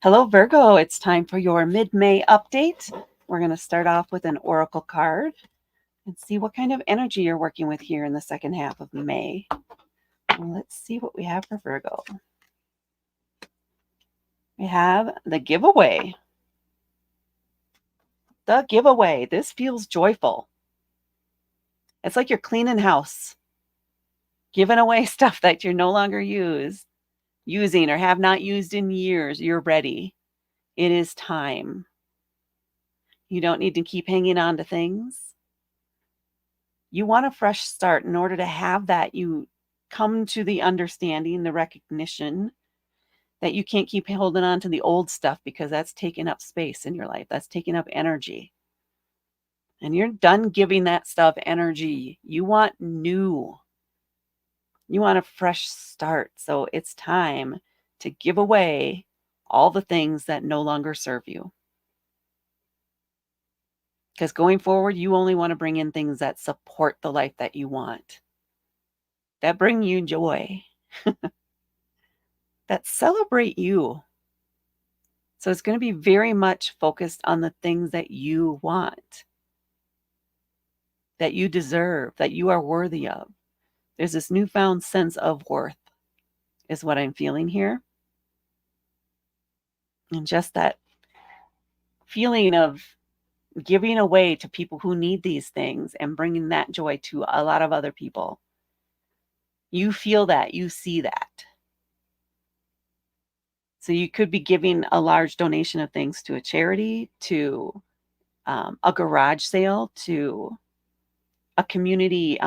Hello, Virgo. It's time for your mid-May update. We're going to start off with an oracle card and see what kind of energy you're working with here in the second half of May. Let's see what we have for Virgo. We have the giveaway. The giveaway. This feels joyful. It's like you're cleaning house, giving away stuff that you're no longer using or have not used in years. You're ready. It is time. You don't need to keep hanging on to things. You want a fresh start. In order to have that, you come to the understanding, the recognition that you can't keep holding on to the old stuff because that's taking up space in your life. That's taking up energy. And you're done giving that stuff energy. You want new. You want a fresh start. So it's time to give away all the things that no longer serve you. Because going forward, you only want to bring in things that support the life that you want, that bring you joy, that celebrate you. So it's going to be very much focused on the things that you want, that you deserve, that you are worthy of. There's this newfound sense of worth is what I'm feeling here. And just that feeling of giving away to people who need these things and bringing that joy to a lot of other people. You feel that, you see that. So you could be giving a large donation of things to a charity, to a garage sale, to a community.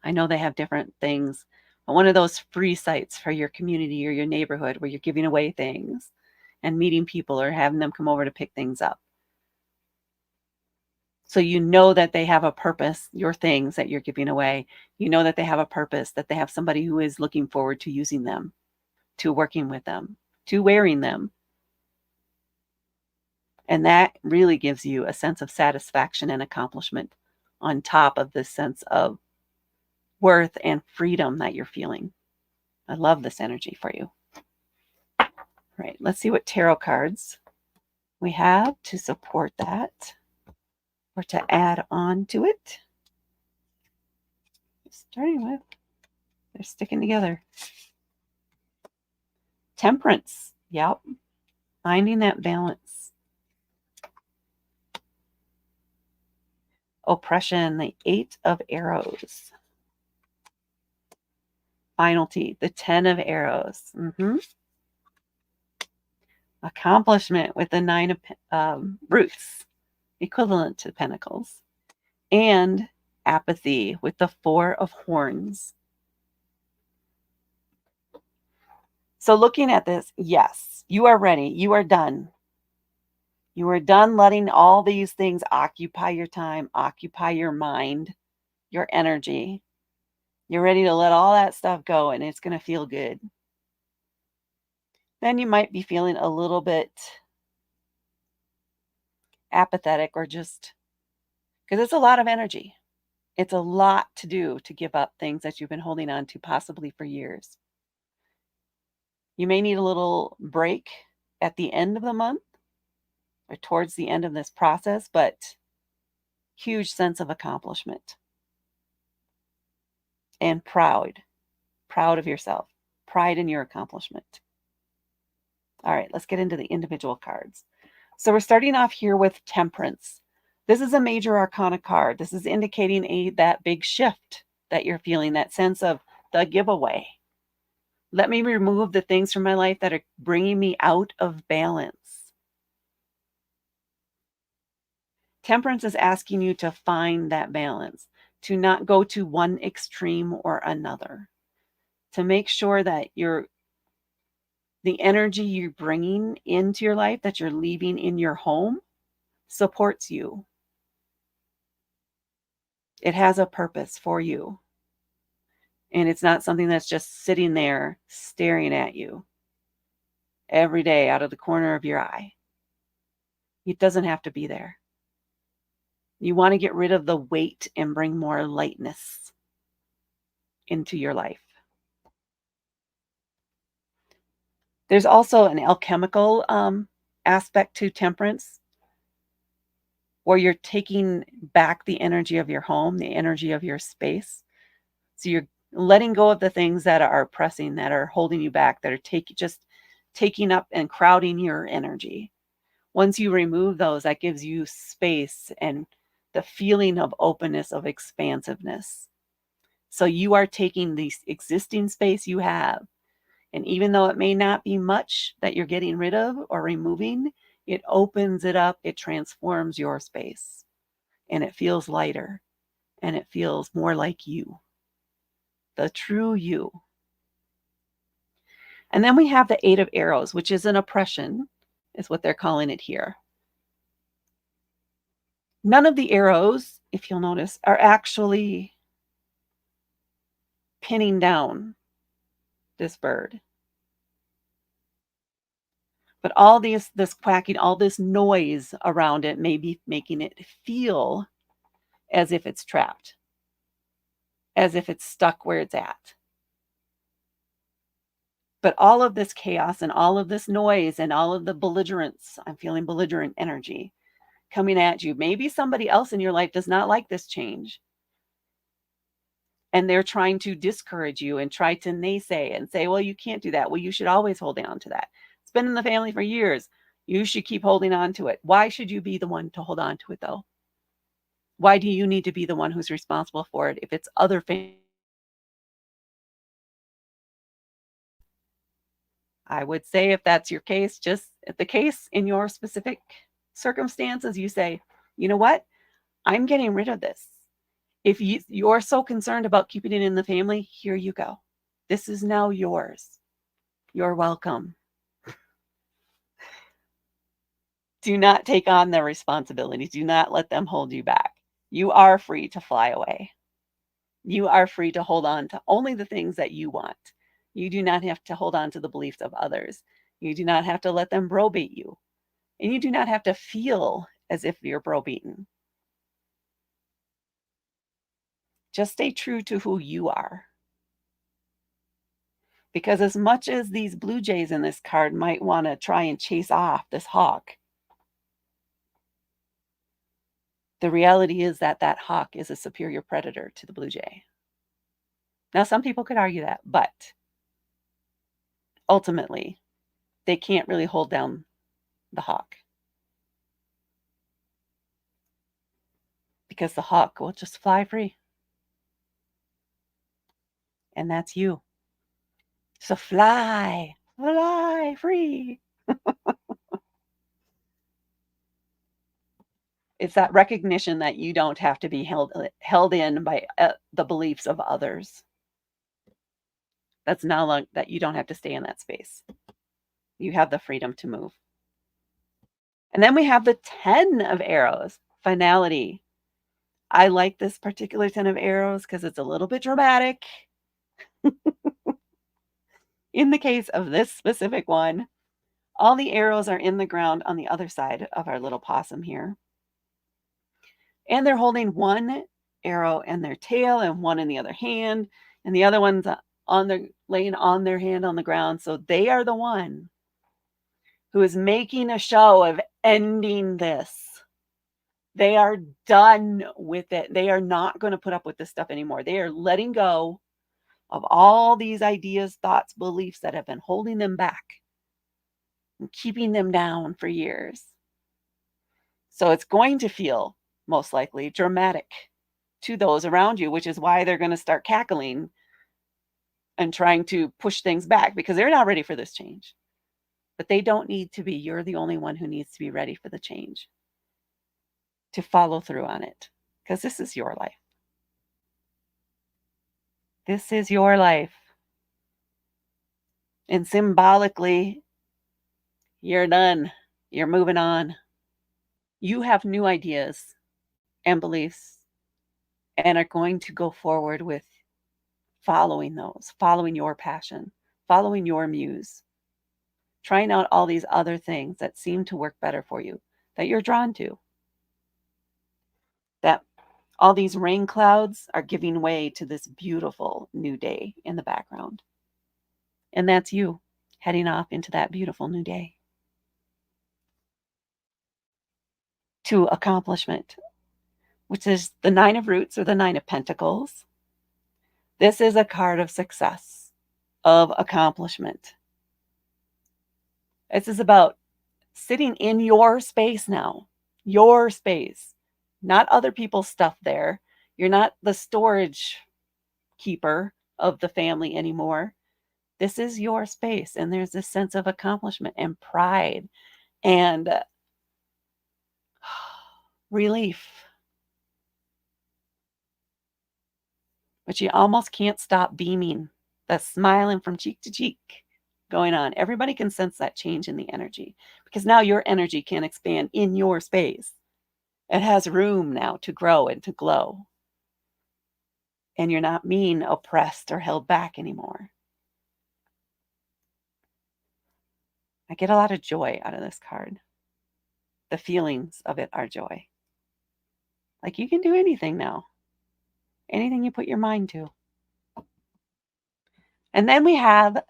I know they have different things, but one of those free sites for your community or your neighborhood where you're giving away things and meeting people or having them come over to pick things up. So you know that they have a purpose, your things that you're giving away. You know that they have a purpose, that they have somebody who is looking forward to using them, to working with them, to wearing them. And that really gives you a sense of satisfaction and accomplishment on top of this sense of worth and freedom that you're feeling. I love this energy for you. All right, let's see what tarot cards we have to support that or to add on to it. Starting with, they're sticking together. Temperance. Yep. Finding that balance. Oppression, the 8 of arrows. Finality, the 10 of arrows. Accomplishment with the 9 of roots, equivalent to pentacles. And apathy with the 4 of horns. So looking at this, yes, you are ready. You are done. You are done letting all these things occupy your time, occupy your mind, your energy. You're ready to let all that stuff go, and it's going to feel good. Then you might be feeling a little bit apathetic or just because it's a lot of energy. It's a lot to do to give up things that you've been holding on to possibly for years. You may need a little break at the end of the month or towards the end of this process, but huge sense of accomplishment and proud of yourself, pride in your accomplishment. All right, let's get into the individual cards. So we're starting off here with Temperance. This is a major arcana card. This is indicating that big shift that you're feeling, that sense of the giveaway. Let me remove the things from my life that are bringing me out of balance. Temperance is asking you to find that balance, to not go to one extreme or another, to make sure that the energy you're bringing into your life, that you're leaving in your home, supports you. It has a purpose for you. And it's not something that's just sitting there staring at you every day out of the corner of your eye. It doesn't have to be there. You want to get rid of the weight and bring more lightness into your life. There's also an alchemical aspect to temperance, where you're taking back the energy of your home, the energy of your space. So you're letting go of the things that are pressing, that are holding you back, that are just taking up and crowding your energy. Once you remove those, that gives you space and the feeling of openness, of expansiveness. So you are taking the existing space you have, and even though it may not be much that you're getting rid of or removing, it opens it up, it transforms your space, and it feels lighter, and it feels more like you, the true you. And then we have the Eight of Arrows, which is an oppression, is what they're calling it here. None of the arrows, if you'll notice, are actually pinning down this bird. But all this quacking, all this noise around it may be making it feel as if it's trapped, as if it's stuck where it's at. But all of this chaos and all of this noise and all of the belligerence, I'm feeling belligerent energy coming at you. Maybe somebody else in your life does not like this change, and they're trying to discourage you and try to naysay and say, well, you can't do that. Well, you should always hold on to that. It's been in the family for years. You should keep holding on to it. Why should you be the one to hold on to it, though? Why do you need to be the one who's responsible for it if it's other family? I would say if that's your case, just the case in your specific circumstances, you say, you know what? I'm getting rid of this. If you're so concerned about keeping it in the family, here you go. This is now yours. You're welcome. Do not take on their responsibilities. Do not let them hold you back. You are free to fly away. You are free to hold on to only the things that you want. You do not have to hold on to the beliefs of others. You do not have to let them browbeat you. And you do not have to feel as if you're browbeaten. Just stay true to who you are. Because as much as these blue jays in this card might want to try and chase off this hawk, the reality is that that hawk is a superior predator to the blue jay. Now, some people could argue that, but ultimately, they can't really hold down the hawk, because the hawk will just fly free. And that's you. So fly, fly free. It's that recognition that you don't have to be held in by the beliefs of others. That's now like that you don't have to stay in that space. You have the freedom to move. And then we have the 10 of arrows, finality. I like this particular 10 of arrows because it's a little bit dramatic. In the case of this specific one, all the arrows are in the ground on the other side of our little possum here. And they're holding one arrow in their tail and one in the other hand, and the other one's laying on their hand on the ground. So they are the one who is making a show of ending this. They are done with it. They are not going to put up with this stuff anymore. They are letting go of all these ideas, thoughts, beliefs that have been holding them back and keeping them down for years. So it's going to feel most likely dramatic to those around you, which is why they're going to start cackling and trying to push things back, because they're not ready for this change. But they don't need to be. You're the only one who needs to be ready for the change, to follow through on it, because this is your life. This is your life. And symbolically, you're done. You're moving on. You have new ideas and beliefs and are going to go forward with following those, following your passion, following your muse, trying out all these other things that seem to work better for you, that you're drawn to. That all these rain clouds are giving way to this beautiful new day in the background. And that's you. heading off into that beautiful new day. To accomplishment, which is the Nine of Roots or the Nine of Pentacles. This is a card of success, of accomplishment. This is about sitting in your space now, your space, not other people's stuff there. You're not the storage keeper of the family anymore. This is your space, and there's this sense of accomplishment and pride and relief. But you almost can't stop beaming, that smiling from cheek to cheek going on. Everybody can sense that change in the energy because now your energy can expand in your space. It has room now to grow and to glow. And you're not being oppressed or held back anymore. I get a lot of joy out of this card. The feelings of it are joy. Like you can do anything now. Anything you put your mind to. And then we have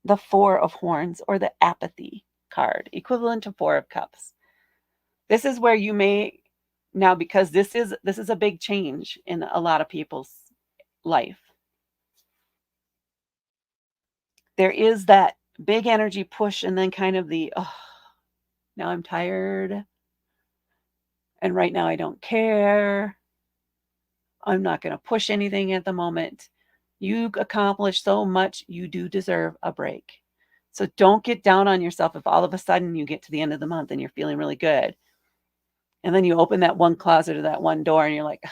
the Four of Horns or the Apathy card, equivalent to Four of Cups. This is where you may now, because this is a big change in a lot of people's life. There is that big energy push and then kind of the, oh, now I'm tired. And right now I don't care. I'm not going to push anything at the moment. You accomplished so much. You do deserve a break. So don't get down on yourself if all of a sudden you get to the end of the month and you're feeling really good. And then you open that one closet or that one door and you're like,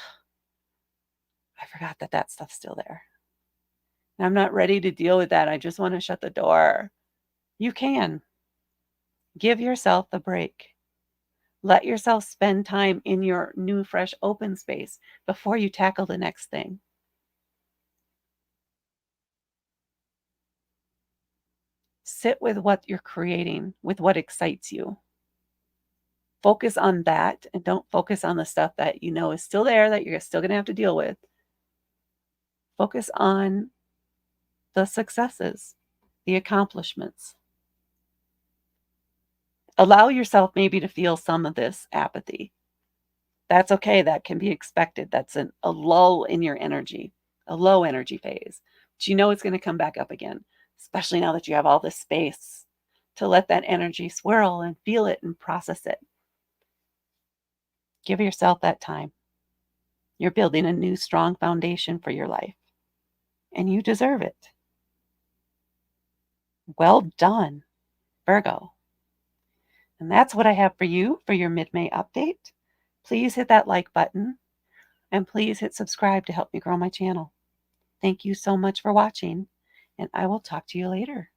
I forgot that stuff's still there. And I'm not ready to deal with that. I just want to shut the door. You can. Give yourself the break. Let yourself spend time in your new, fresh, open space before you tackle the next thing. Sit with what you're creating, with what excites you. Focus on that and don't focus on the stuff that you know is still there that you're still going to have to deal with. Focus on the successes, the accomplishments. Allow yourself maybe to feel some of this apathy. That's okay. That can be expected. That's a lull in your energy, a low energy phase. But you know it's going to come back up again, especially now that you have all this space to let that energy swirl and feel it and process it. Give yourself that time. You're building a new, strong foundation for your life, and you deserve it. Well done, Virgo. And that's what I have for you for your mid-May update. Please hit that like button, and please hit subscribe to help me grow my channel. Thank you so much for watching, and I will talk to you later.